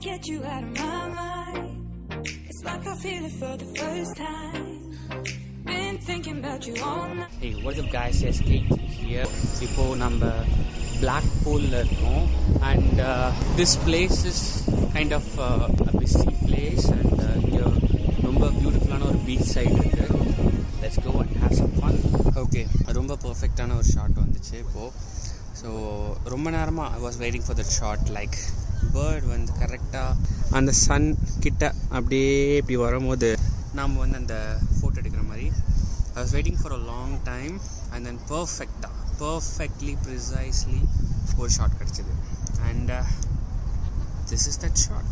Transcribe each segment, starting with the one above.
get you out of my mind. It's like I feel it for the first time. Been thinking about you all night. Hey, what's up guys, SKT here. இப்போ நம்ம Blackpool இருக்கோம் and this place is kind of a busy place and இங்க ரொம்ப பியூட்டிஃபுல்லான ஒரு beach side இருக்கு. Let's go and have some fun. Okay, ரொம்ப பர்ஃபெக்டான ஒரு ஷாட் வந்துச்சு இப்போது. ஸோ ரொம்ப நேரமாக I was waiting for that shot. Like bird வந்து கரெக்டாக அந்த சன் கிட்ட அப்படியே இப்படி வரும்போது நாம் வந்து அந்த ஃபோட்டோ எடுக்கிற மாதிரி I was waiting for a long time and then perfectly precisely ஒரு ஷாட் கிடச்சிது and this is that shot.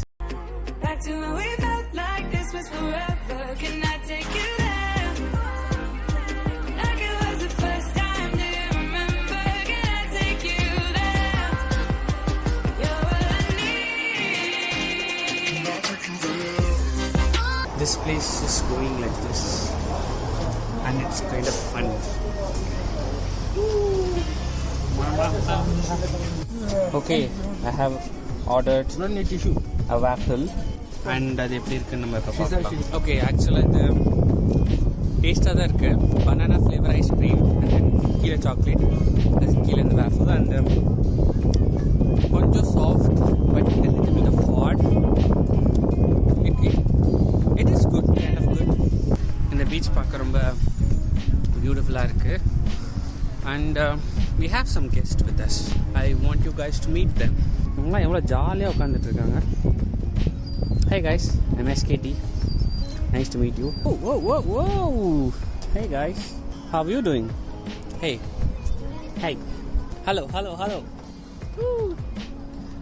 Back to when we felt like this was forever. Can I take you there? Like it was the first time. Do you remember? Can I take you there? You're all I need. This place is going like this and it's kind of fun. Okay, I have ordered a waffle and அது எப்படி இருக்குன்னு நம்ம இப்போ பார்க்கலாம். Okay, ஆக்சுவலாக இது டேஸ்ட்டாக தான் இருக்குது. Banana flavour ice cream and then கீழே சாக்லேட், அது கீழே இந்த வேஃபிள் அண்ட் கொஞ்சம் soft but little bit of hot. It is good, kind of good. இந்த பீச் பார்க்க ரொம்ப பியூட்டிஃபுல்லாக இருக்குது and we have some guests with us. I want you guys to meet them. அவங்களாம் எவ்வளோ ஜாலியாக உட்காந்துட்டு இருக்காங்க. Hey guys, I'm SKT. Nice to meet you. Whoa. Hey guys, how are you doing? Hey. Hello.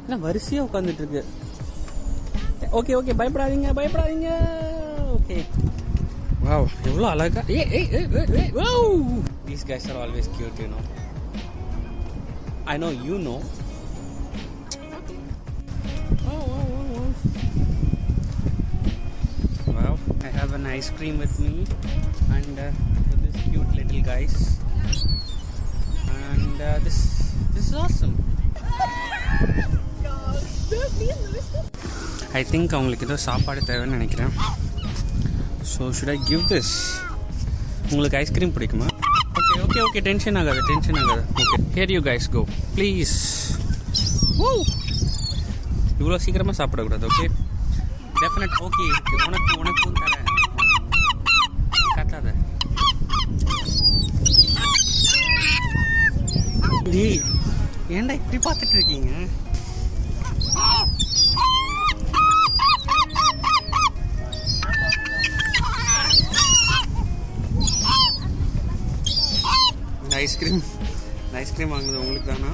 என்ன வரிசையாக உட்காந்துட்டு இருக்கு. Okay பயப்படாதீங்க. ஓகே, wow, எவ்வளோ அழகா. Wow, these guys are always cute, you know. I know you know. Wow, I have an ice cream with me and with this cute little guys and this is awesome. I think அவங்களுக்கு ஏதோ சாப்பாடு தேவைன்னு நினைக்கிறேன். So should I give this? உங்களுக்கு ice cream பிடிக்குமா? Okay, tension ஆகாது. Okay, here you guys go, please. இவ்வளோ சீக்கிரமாக சாப்பிடக்கூடாது. Okay, definite. ஓகே, உனக்கும் தரேன், காட்டாத. ஏன்டா இப்படி பார்த்துட்டு இருக்கீங்க? ஐஸ்கிரீம் வாங்குறது உங்களுக்கு தானா?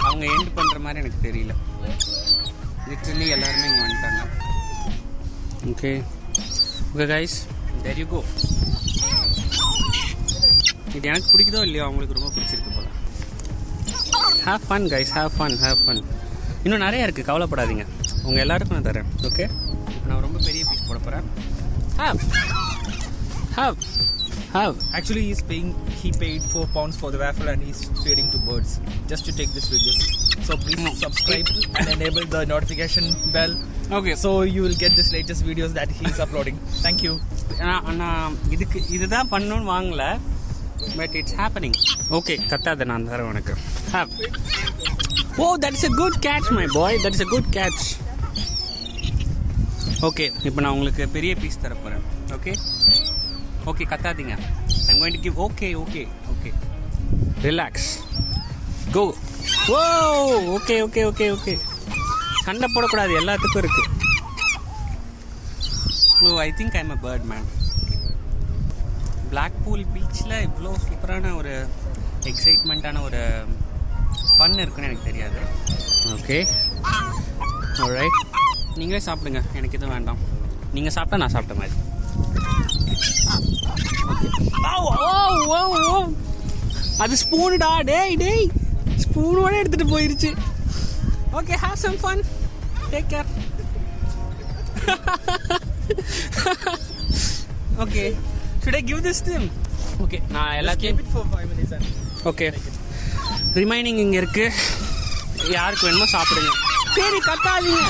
அவங்க எண்ட் பண்ணுற மாதிரி எனக்கு தெரியல. லிட்ரலி எல்லாருமே இங்கே வந்துட்டாங்க. Okay guys, there you go. இது எனக்கு பிடிக்குதோ இல்லையோ அவங்களுக்கு ரொம்ப பிடிச்சிருக்கு போல. Have fun guys, have fun. இன்னும் நிறையா இருக்குது, கவலைப்படாதீங்க. உங்கள் எல்லாருக்கும் நான் தரேன். ஓகே, நான் ரொம்ப பெரிய பீஸ் போட போகிறேன். Have. Actually, he paid £4 for the waffle and he's feeding to birds just to take this video. So please subscribe and enable the notification bell. Okay, so you will get this latest videos that he's uploading. Thank you. நான் இதுதான் பண்ணணும்னு வாங்கல, but it's happening. Okay, கத்தாத, நான் தரேன் உனக்கு. that is a good catch my boy, that is a good catch. Okay, இப்போ நான் உங்களுக்கு பெரிய பீஸ் தர போகிறேன். Okay, கத்தாதீங்க. I'm going to give. Okay. Relax. Go. Whoa. Okay. சண்டை போடக்கூடாது, எல்லாத்துக்கும் இருக்கு. I think I'm a bird man. Blackpool பீச்சில் இவ்வளோ சூப்பரான ஒரு எக்ஸைட்மெண்ட்டான ஒரு ஃபன் இருக்குன்னு எனக்கு தெரியாது. Okay, alright. நீங்களே சாப்பிடுங்க, எனக்கு எதுவும் வேண்டாம். நீங்கள் சாப்பிட்டா நான் சாப்பிட்ட மாதிரி. அது ஸ்பூனுடா. டேய் ஸ்பூனோட எடுத்துட்டு போயிருச்சு. Okay, have some fun, take care. Okay, should I give this to him? Okay, நான் எல்லாத்தையும் keep it for 5 minutes. Okay, remaining இங்கே இருக்குது. யாருக்கு வேணுமோ சாப்பிடுங்க. சரி கத்தாதீங்க.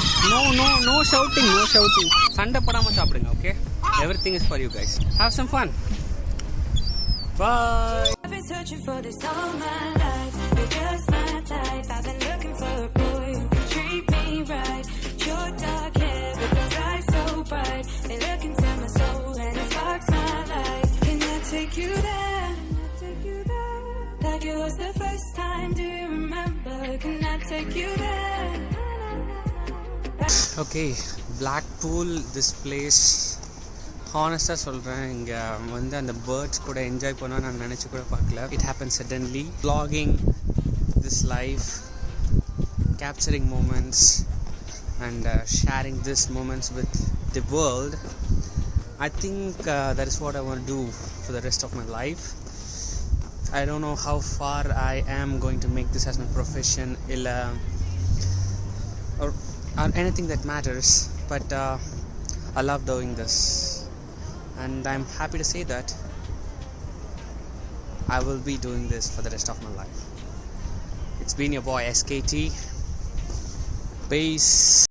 No shouting. சண்டை போடாம சாப்பிடுங்க. Okay, everything is for you guys. Have some fun. Bye. I've been searching for this all my life. You're just my type. I've been looking for a boy who can treat me right. Your dark hair, but those eyes so bright. They look into my soul and it sparks my life. Can I take you there? Like it was the first time. Do you remember? Can I take you there? Okay, Blackpool, this place. ஹானஸ்டாக சொல்கிறேன், இங்கே வந்து அந்த birds கூட enjoy பண்ண நான் நினச்சி கூட பார்க்கல. It happen suddenly. vlogging this life, capturing moments and sharing these moments with the world. I think that is what I want to do for the rest of my life. I don't know how far I am going to make this as my profession or anything that matters, but I love doing this. And I'm happy to say that I will be doing this for the rest of my life. It's been your boy SKT. Peace.